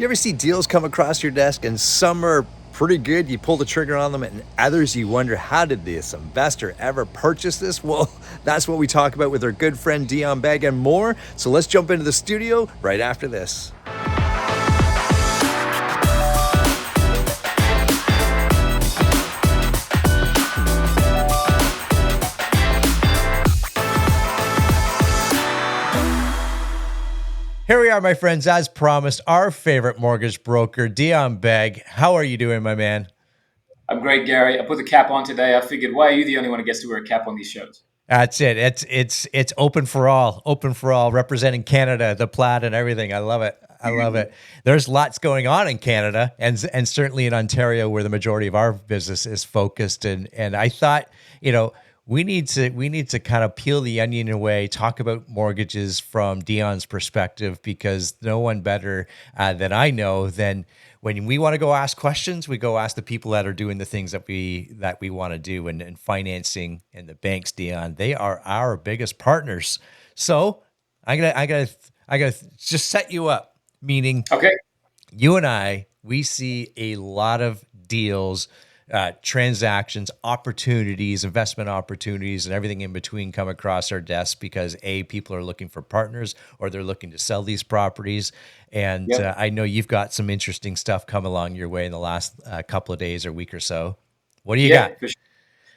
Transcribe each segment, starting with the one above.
You ever see deals come across your desk and some are pretty good, you pull the trigger on them, and others you wonder, how did this investor ever purchase this? Well, that's what we talk about with our good friend Dion Begg and more. So let's jump into the studio right after this. Here we are, my friends, as promised, our favorite mortgage broker, Dion Begg. How are you doing, my man? I'm great, Gary. I put the cap on today. I figured, why are you the only one who gets to wear a cap on these shows? That's it. It's open for all, representing Canada, the Plaid, and everything. I love it. I love it. There's lots going on in Canada, and certainly in Ontario, where the majority of our business is focused. And I thought, we need to kind of peel the onion away, talk about mortgages from Dion's perspective, because no one better than I know than when we want to go ask questions, we go ask the people that are doing the things that we want to do, and financing and the banks, Dion, they are our biggest partners. So I gotta just set you up, meaning Okay. you and we see a lot of deals, transactions, opportunities, investment opportunities, and everything in between come across our desks because people are looking for partners or they're looking to sell these properties. And Yep. I know you've got some interesting stuff come along your way in the last couple of days or week or so. What do you Yeah, got? for sure.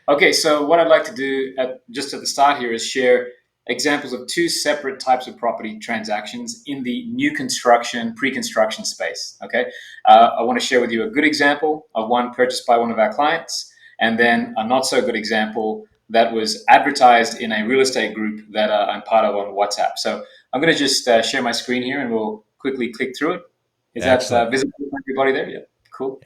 Okay, so what I'd like to do just at the start here is share examples of two separate types of property transactions in the new construction, pre-construction space. Okay, I want to share with you a good example of one purchased by one of our clients, and then a not so good example that was advertised in a real estate group that I'm part of on WhatsApp. So I'm going to just share my screen here, and we'll quickly click through it. Is that Excellent. visible to everybody there? Yeah, cool.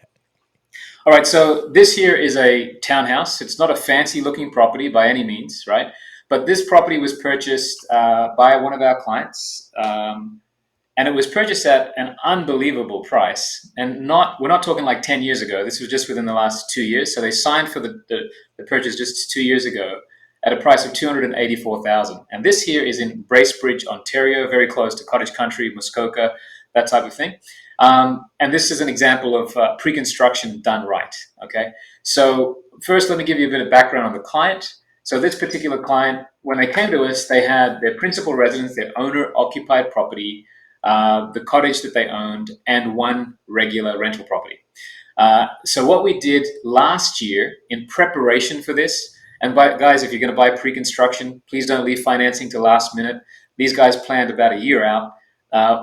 All right, so this here is a townhouse. It's not a fancy looking property by any means, right? But this property was purchased by one of our clients, and it was purchased at an unbelievable price. And we're not talking like 10 years ago. This was just within the last 2 years. So they signed for the purchase just 2 years ago at a price of 284,000. And this here is in Bracebridge, Ontario, very close to Cottage Country, Muskoka, that type of thing. And this is an example of pre-construction done right. Okay, so first let me give you a bit of background on the client. So this particular client, when they came to us, they had their principal residence, their owner-occupied property, the cottage that they owned, and one regular rental property. So what we did last year in preparation for this, and guys, if you're going to buy pre-construction, please don't leave financing to last minute. These guys planned about a year out.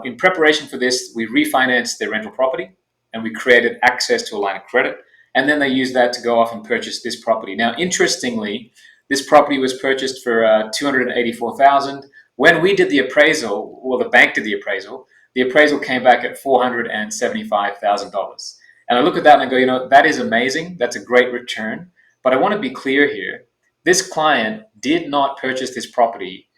In preparation for this, we refinanced their rental property and we created access to a line of credit. And then they used that to go off and purchase this property. Now, interestingly, this property was purchased for 284,000. When we did the appraisal, well, the bank did the appraisal came back at $475,000. And I look at that and I go, that is amazing. That's a great return. But I want to be clear here. This client did not purchase this property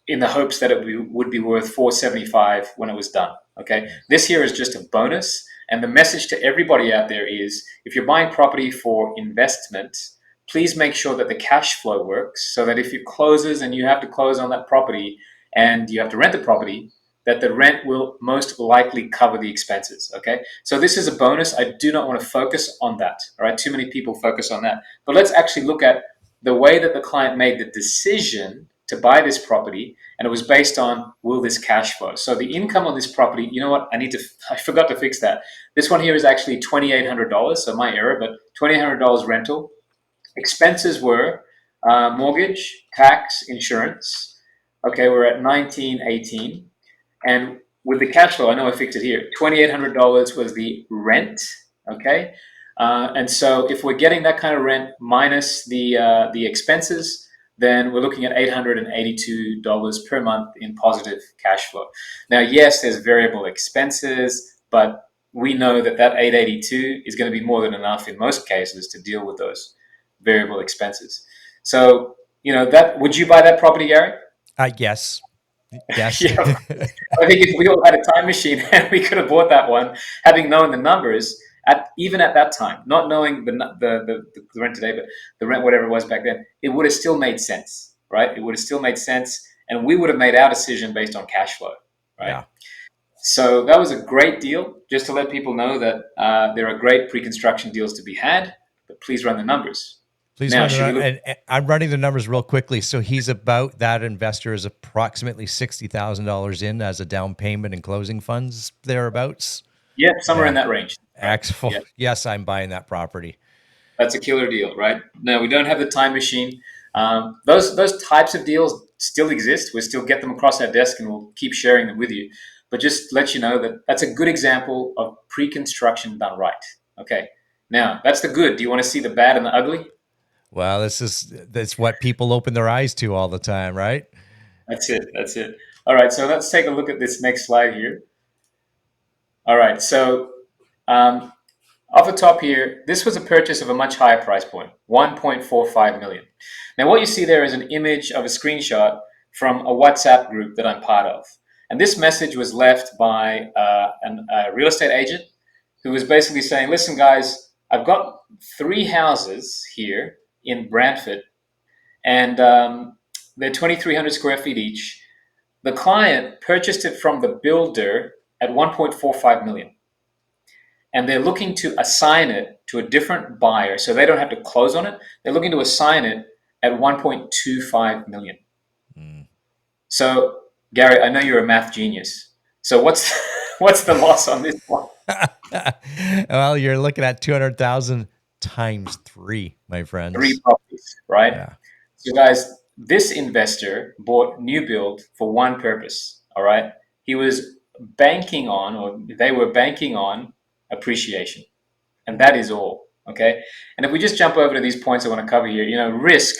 in the hopes that would be worth 475 when it was done. Okay, this here is just a bonus, and the message to everybody out there is: if you're buying property for investment, please make sure that the cash flow works, so that if it closes and you have to close on that property and you have to rent the property, that the rent will most likely cover the expenses. Okay, so this is a bonus. I do not want to focus on that. All right, too many people focus on that, but let's actually look at the way that the client made the decision to buy this property, and it was based on, will this cash flow? So the income on this property, you know what? I forgot to fix that. This one here is actually $2,800, so my error, but $2,800 rental. Expenses were mortgage, tax, insurance. Okay, we're at 1918, and with the cash flow, I know I fixed it here. $2,800 was the rent. Okay, and so if we're getting that kind of rent minus the expenses, then we're looking at $882 per month in positive cash flow. Now, yes, there's variable expenses, but we know that 882 is going to be more than enough in most cases to deal with those variable expenses. So, that would you buy that property, Gary? Yes. Yes. Yeah, I think if we all had a time machine and we could have bought that one, having known the numbers even at that time, not knowing the rent today, but the rent whatever it was back then, it would have still made sense, right? It would have still made sense, and we would have made our decision based on cash flow, right? Yeah. So that was a great deal. Just to let people know that there are great pre-construction deals to be had, but please run the numbers. Please Now, run it should we on. look? And I'm running the numbers real quickly. So he's about that investor is approximately $60,000 in as a down payment and closing funds thereabouts. Yeah, somewhere in Yeah. that range. Right. Excellent. Yeah. Yes, I'm buying that property. That's a killer deal, right? No, we don't have the time machine. Those types of deals still exist. We still get them across our desk, and we'll keep sharing them with you. But just let you know that that's a good example of pre-construction done right. Okay. Now that's the good. Do you want to see the bad and the ugly? Well, that's what people open their eyes to all the time, right? That's it. That's it. All right. So let's take a look at this next slide here. All right. So um, off the top here, this was a purchase of a much higher price point, 1.45 million. Now, what you see there is an image of a screenshot from a WhatsApp group that I'm part of. And this message was left by a real estate agent who was basically saying, listen, guys, I've got three houses here in Brantford, and they're 2,300 square feet each. The client purchased it from the builder at 1.45 million, and they're looking to assign it to a different buyer so they don't have to close on it. They're looking to assign it at 1.25 million. Mm. So, Gary, I know you're a math genius. So what's what's the loss on this one? Well, you're looking at 200,000 times three, my Three friends. properties, right? Yeah. So, guys, this investor bought new build for one purpose. All right, he was banking on, or they were banking on appreciation. And that is all. Okay. And if we just jump over to these points I want to cover here, risk.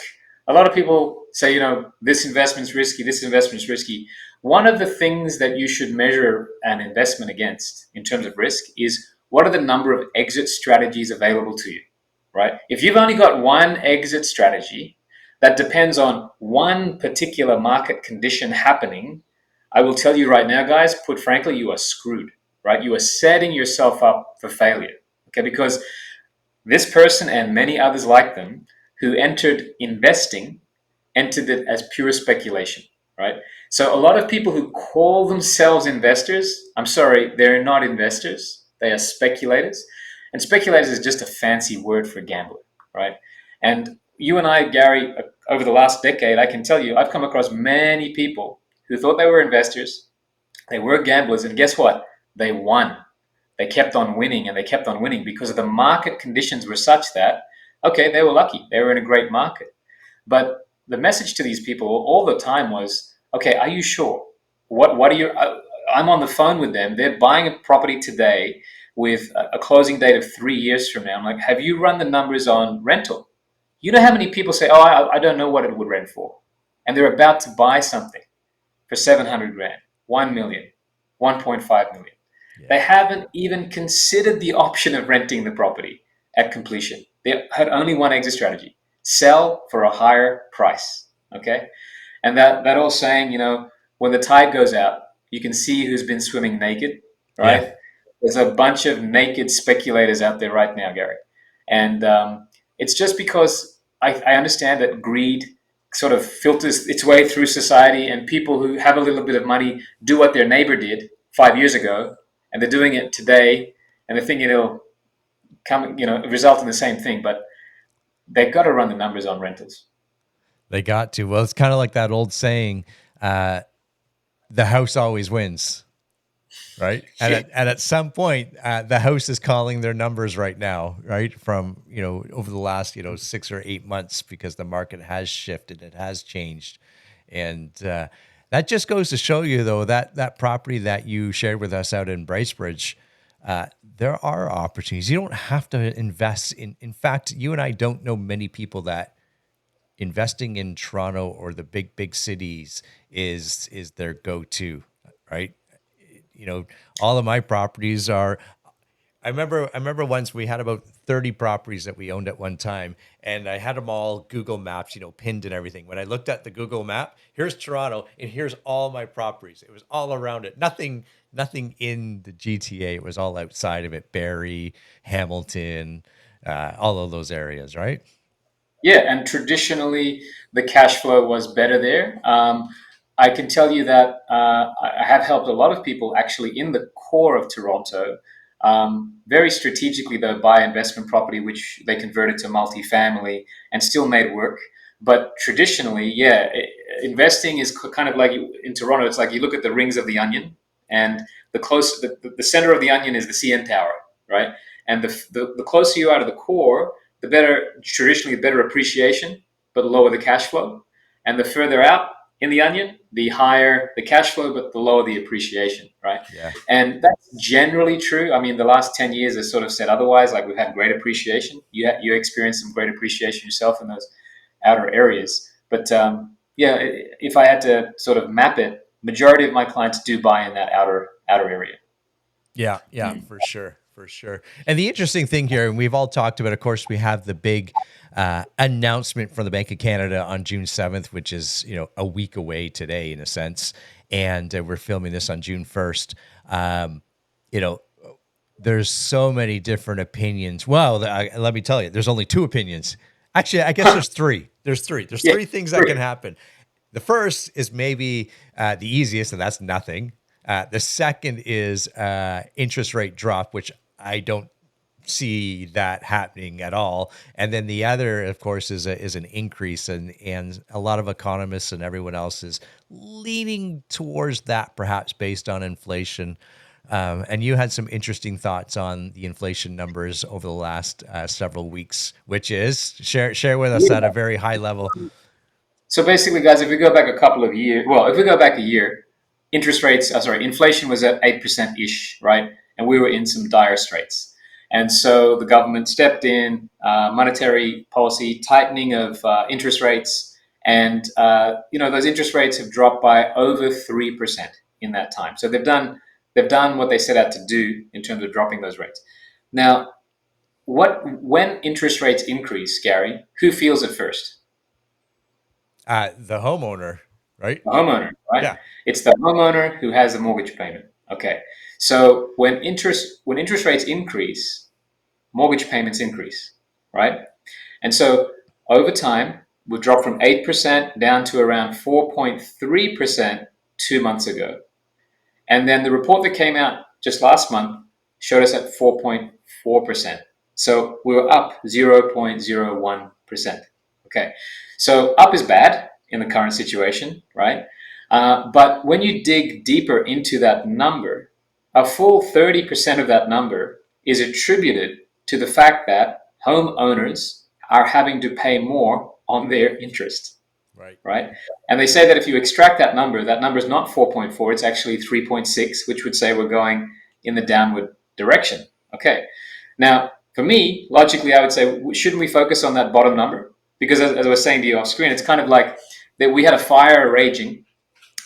A lot of people say, this investment's risky, this investment's risky. One of the things that you should measure an investment against in terms of risk is what are the number of exit strategies available to you, right? If you've only got one exit strategy that depends on one particular market condition happening, I will tell you right now, guys, put frankly, you are screwed, right? You are setting yourself up for failure. Okay, because this person and many others like them who entered investing entered it as pure speculation, right? So a lot of people who call themselves investors, I'm sorry, they're not investors. They are speculators. And speculators is just a fancy word for gambler, right? And you and I, Gary, over the last decade, I can tell you, I've come across many people who thought they were investors, they were gamblers, and guess what? They won. They kept on winning and they kept on winning because the market conditions were such that, okay, they were lucky. They were in a great market. But the message to these people all the time was, okay, are you sure? What are you? I'm on the phone with them. They're buying a property today with a closing date of 3 years from now. I'm like, have you run the numbers on rental? You know how many people say, oh, I don't know what it would rent for. And they're about to buy something for 700 grand, 1 million, 1.5 million. They Yeah. haven't even considered the option of renting the property at completion. They had only one exit strategy: sell for a higher price. Okay. And that old saying, when the tide goes out, you can see who's been swimming naked, Yeah. right? There's a bunch of naked speculators out there right now, Gary. And it's just because I understand that greed sort of filters its way through society, and people who have a little bit of money do what their neighbor did 5 years ago, and they're doing it today, and they're thinking it'll come, result in the same thing. But they've got to run the numbers on rentals. They got to. Well, it's kind of like that old saying, uh, the house always wins, right? And Yeah. at some point, the house is calling their numbers right now, right? From, over the last, 6 or 8 months, because the market has shifted, it has changed. And that just goes to show you, though, that property that you shared with us out in Bracebridge, there are opportunities. You don't have to invest in fact, you and I don't know many people that investing in Toronto or the big cities is their go-to, right? You know, all of my properties are I remember once we had about 30 properties that we owned at one time, and I had them all Google Maps, pinned and everything. When I looked at the Google map, here's Toronto and here's all my properties. It was all around it. Nothing in the GTA. It was all outside of it. Barrie, Hamilton, all of those areas, right? Yeah, and traditionally the cash flow was better there. I can tell you that I have helped a lot of people actually in the core of Toronto, very strategically though, buy investment property, which they converted to multifamily and still made work. But traditionally, yeah, investing is kind of like in Toronto. It's like you look at the rings of the onion, and the center of the onion is the CN Tower, right? And the closer you are to the core, the better, traditionally, the better appreciation, but lower the cash flow. And the further out in the onion, the higher the cash flow, but the lower the appreciation, right? Yeah. And that's generally true. I mean, the last 10 years has sort of said otherwise. Like we've had great appreciation. You experienced some great appreciation yourself in those outer areas. But yeah, if I had to sort of map it, majority of my clients do buy in that outer area. Yeah, yeah, Mm. for sure, for sure. And the interesting thing here, and we've all talked about, of course, we have the big announcement from the Bank of Canada on June 7th, which is, a week away today in a sense. And we're filming this on June 1st. You know, there's so many different opinions. Well, let me tell you, there's only two opinions. Actually, I guess there's three. There's three. There's Yeah, three things that can true. happen. The first is maybe the easiest, and that's nothing. The second is interest rate drop, which I don't see that happening at all. And then the other, of course, is an increase, and a lot of economists and everyone else is leaning towards that, perhaps based on inflation. And you had some interesting thoughts on the inflation numbers over the last several weeks, which is share with us at a Yeah. very high level. So basically, guys, if we go back a couple of years, well, if we go back a year, interest rates, sorry, inflation was at 8% ish, right? And we were in some dire straits. And so the government stepped in, monetary policy, tightening of interest rates. And, those interest rates have dropped by over 3% in that time. So they've done what they set out to do in terms of dropping those rates. Now, when interest rates increase, Gary, who feels it first? The homeowner, right? The homeowner, right? Yeah, It's the homeowner who has the mortgage payment. Okay. So when interest rates increase, mortgage payments increase, right? And so over time, we've dropped from 8% down to around 4.3% 2 months ago. And then the report that came out just last month showed us at 4.4%. So we were up 0.01%. Okay. So up is bad in the current situation, right? But when you dig deeper into that number, a full 30% of that number is attributed to the fact that homeowners are having to pay more on their interest, right. right? And they say that if you extract that number is not 4.4, it's actually 3.6, which would say we're going in the downward direction. Okay. Now, for me, logically, I would say, shouldn't we focus on that bottom number? Because as I was saying to you off screen, it's kind of like that we had a fire raging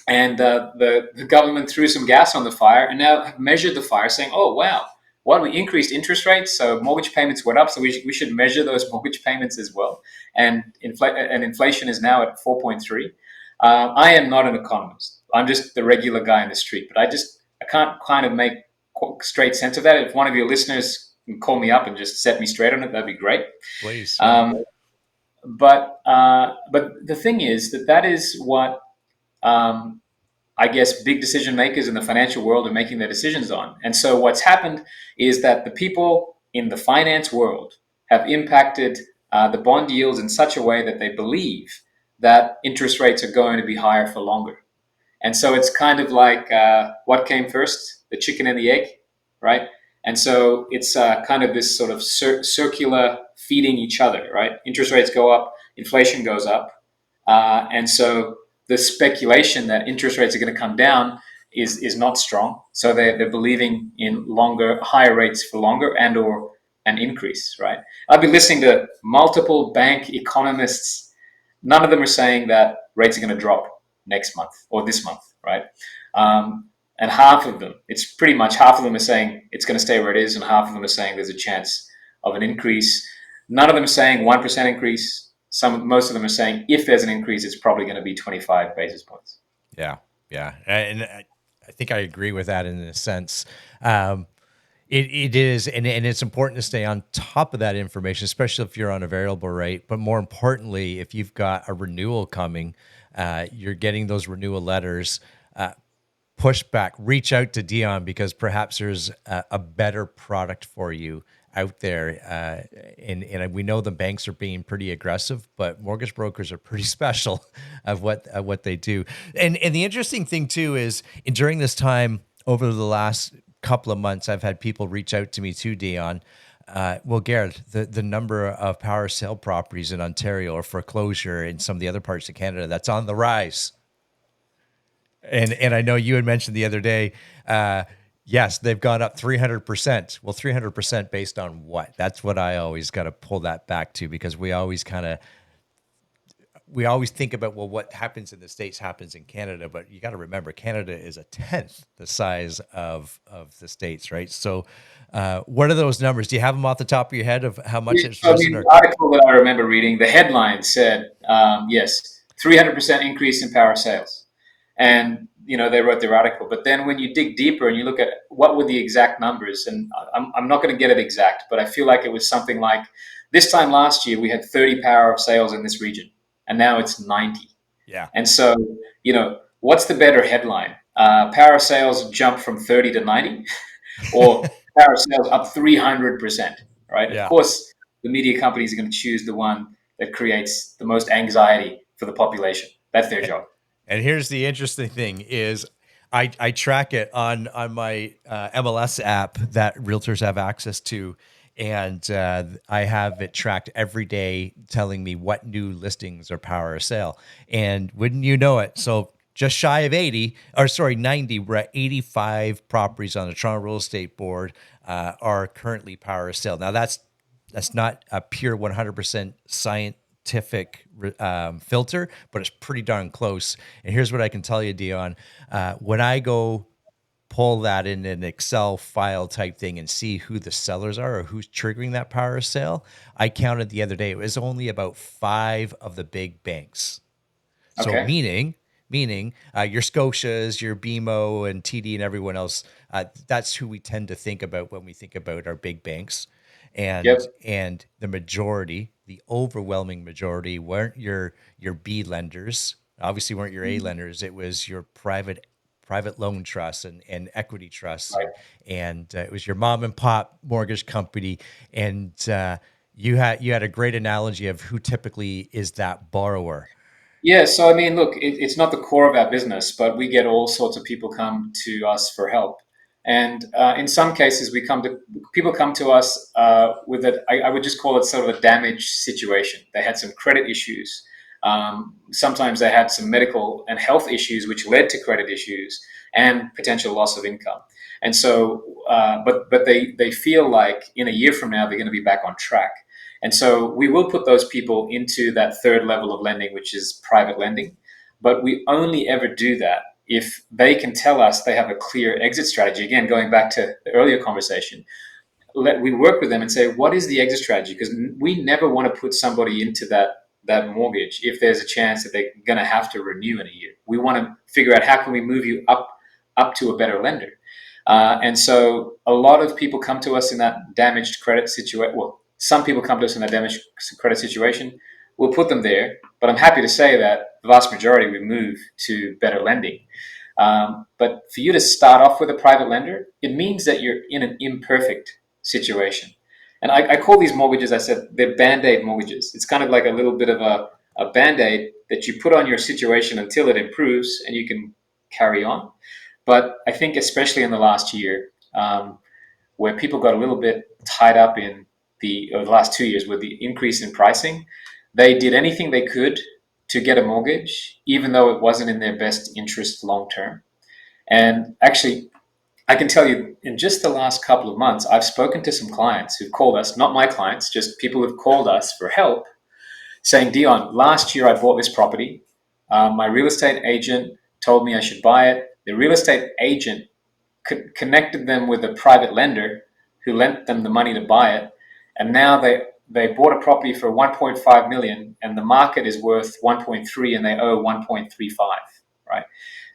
and the government threw some gas on the fire and now have measured the fire saying, oh, wow, well, we increased interest rates, so mortgage payments went up, so we should measure those mortgage payments as well. And, inflation is now at 4.3. I am not an economist. I'm just the regular guy in the street, but I can't kind of make straight sense of that. If one of your listeners can call me up and just set me straight on it, that'd be great. Please, yeah. Um, but the thing is that is what um, I guess big decision makers in the financial world are making their decisions on. And so what's happened is that the people in the finance world have impacted the bond yields in such a way that they believe that interest rates are going to be higher for longer. And so it's kind of like what came first, the chicken and the egg, right? And so it's kind of this sort of circular feeding each other, right? Interest rates go up, inflation goes up. And so the speculation that interest rates are going to come down is not strong. So they're believing in higher rates for longer and or an increase, right? I've been listening to multiple bank economists. None of them are saying that rates are going to drop next month or this month, right? And half of them, it's pretty much half of them are saying it's going to stay where it is, and half of them are saying there's a chance of an increase. None of them are saying 1% increase. Most of them are saying if there's an increase, it's probably going to be 25 basis points. Yeah, yeah, and I think I agree with that in a sense. Um, it is, and it's important to stay on top of that information, especially if you're on a variable rate. But more importantly, if you've got a renewal coming, you're getting those renewal letters, push back, reach out to Dion because perhaps there's a better product for you out there. And we know the banks are being pretty aggressive, but mortgage brokers are pretty special of what they do. And the interesting thing too is during this time over the last couple of months, I've had people reach out to me too, Dion. Well, Garrett, the number of power sale properties in Ontario or foreclosure in some of the other parts of Canada, that's on the rise. And I know you had mentioned the other day, yes, they've gone up 300%. Well, 300% based on what? That's what I always got to pull that back to, because we always think about, well, what happens in the States happens in Canada, but you got to remember Canada is a tenth the size of the States, right? So, what are those numbers? Do you have them off the top of your head of how much Yeah, it's so I risen? mean, Or the article that I remember reading, the headline said, yes, 300% increase in power sales. And, they wrote their article. But then when you dig deeper and you look at what were the exact numbers, and I'm not going to get it exact, but I feel like it was something like this time last year, we had 30 power of sales in this region, and now it's 90. yeah, And so, what's the better headline? Power sales jump from 30 to 90, or power sales up 300%, right? Of yeah. course, the media companies are going to choose the one that creates the most anxiety for the population. That's their job. And here's the interesting thing is I track it on my MLS app that realtors have access to. And I have it tracked every day telling me what new listings are power of sale. And wouldn't you know it? So just shy of 80, or sorry, 90, we're at 85 properties on the Toronto Real Estate Board are currently power of sale. Now that's not a pure 100% scientific filter, but it's pretty darn close. And here's what I can tell you, Dion. When I go pull that in an Excel file type thing and see who the sellers are or who's triggering that power sale, I counted the other day. It was only about 5 of the big banks. So Okay. meaning your Scotias, your BMO and TD and everyone else, that's who we tend to think about when we think about our big banks. And Yep. the majority, the overwhelming majority, weren't your B lenders. Obviously, weren't your A lenders. It was your private loan trusts and equity trusts, Right. and it was your mom and pop mortgage company. And you had a great analogy of who typically is that borrower. Yeah, so I mean, look, it's not the core of our business, but we get all sorts of people come to us for help, and in some cases, we come to people come to us with I would just call it sort of a damaged situation. They had some credit issues. Sometimes they had some medical and health issues, which led to credit issues and potential loss of income. And so, but they feel like in a year from now they're going to be back on track. And so we will put those people into that third level of lending, which is private lending. But we only ever do that if they can tell us they have a clear exit strategy. Again, going back to the earlier conversation, we work with them and say, what is the exit strategy? Because we never want to put somebody into that mortgage if there's a chance that they're going to have to renew in a year. We want to figure out how can we move you up to a better lender. And so a lot of people come to us in that damaged credit situation. Well, some people come to us in that damaged credit situation. We'll put them there, but I'm happy to say that the vast majority we move to better lending. But for you to start off with a private lender, it means that you're in an imperfect situation. And I call these mortgages, I said, they're band-aid mortgages. It's kind of like a little bit of a band-aid that you put on your situation until it improves and you can carry on. But I think, especially in the last year, where people got a little bit tied up in the last 2 years with the increase in pricing, they did anything they could to get a mortgage, even though it wasn't in their best interest long term. And actually, I can tell you, in just the last couple of months, I've spoken to some clients who've called us, not my clients, just people who've called us for help, saying, Dion, last year I bought this property. My real estate agent told me I should buy it. The real estate agent connected them with a private lender who lent them the money to buy it, and now they bought a property for 1.5 million, and the market is worth 1.3, and they owe 1.35. Right.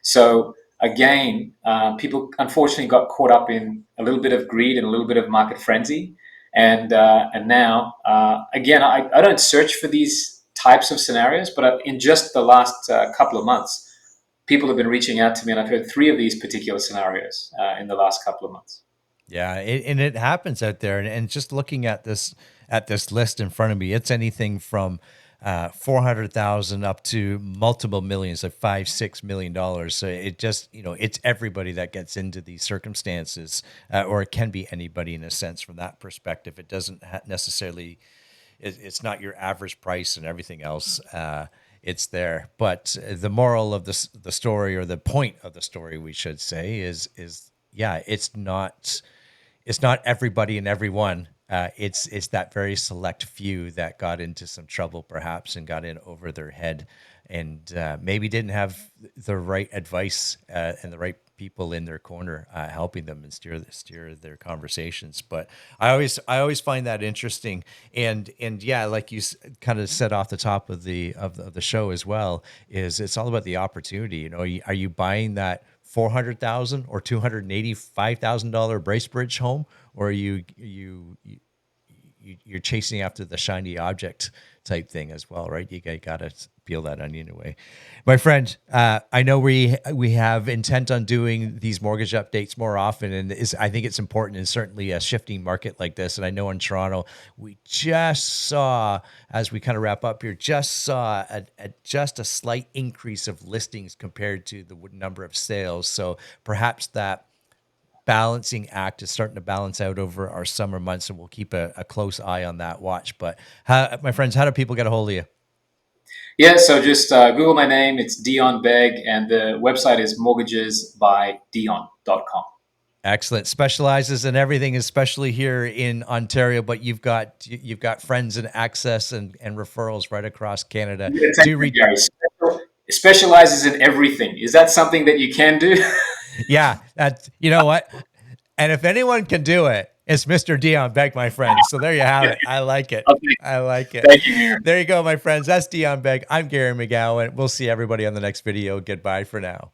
So again, people unfortunately got caught up in a little bit of greed and a little bit of market frenzy, and now again, I don't search for these types of scenarios, but in just the last couple of months, people have been reaching out to me, and I've heard three of these particular scenarios in the last couple of months. Yeah, and it happens out there, and just looking at this list in front of me, it's anything from 400,000 up to multiple millions, like $5-6 million. So it just, it's everybody that gets into these circumstances, or it can be anybody in a sense from that perspective. It doesn't necessarily, it's not your average price and everything else. It's there, but the moral of the story, or the point of the story, we should say, is yeah, it's not everybody and everyone. It's that very select few that got into some trouble, perhaps, and got in over their head, and maybe didn't have the right advice and the right people in their corner helping them and steer their conversations. But I always find that interesting, and yeah, like you kind of said off the top of the show as well, is it's all about the opportunity. Are you buying that $400,000 or $285,000 Bracebridge home, or are you're chasing after the shiny object type thing as well, right? You got to peel that onion away. My friend, I know we have intent on doing these mortgage updates more often, and I think it's important, and certainly a shifting market like this. And I know in Toronto, we just saw, as we kind of wrap up here, just saw just a slight increase of listings compared to the number of sales. So perhaps that balancing act is starting to balance out over our summer months, and we'll keep a close eye on that watch. But my friends, how do people get a hold of you? Yeah, so just Google my name. It's Dion Begg, and the website is mortgagesbydion.com. Excellent. Specializes in everything, especially here in Ontario, but you've got friends and access and referrals right across Canada. Yeah, thank Do you, read. Gary. Specializes in everything. Is that something that you can do? Yeah, that, you know what? And if anyone can do it, it's Mr. Dion Begg, my friends. So there you have it. I like it. Okay. I like it. Thank you, Gary. There you go, my friends. That's Dion Begg. I'm Gary McGowan. We'll see everybody on the next video. Goodbye for now.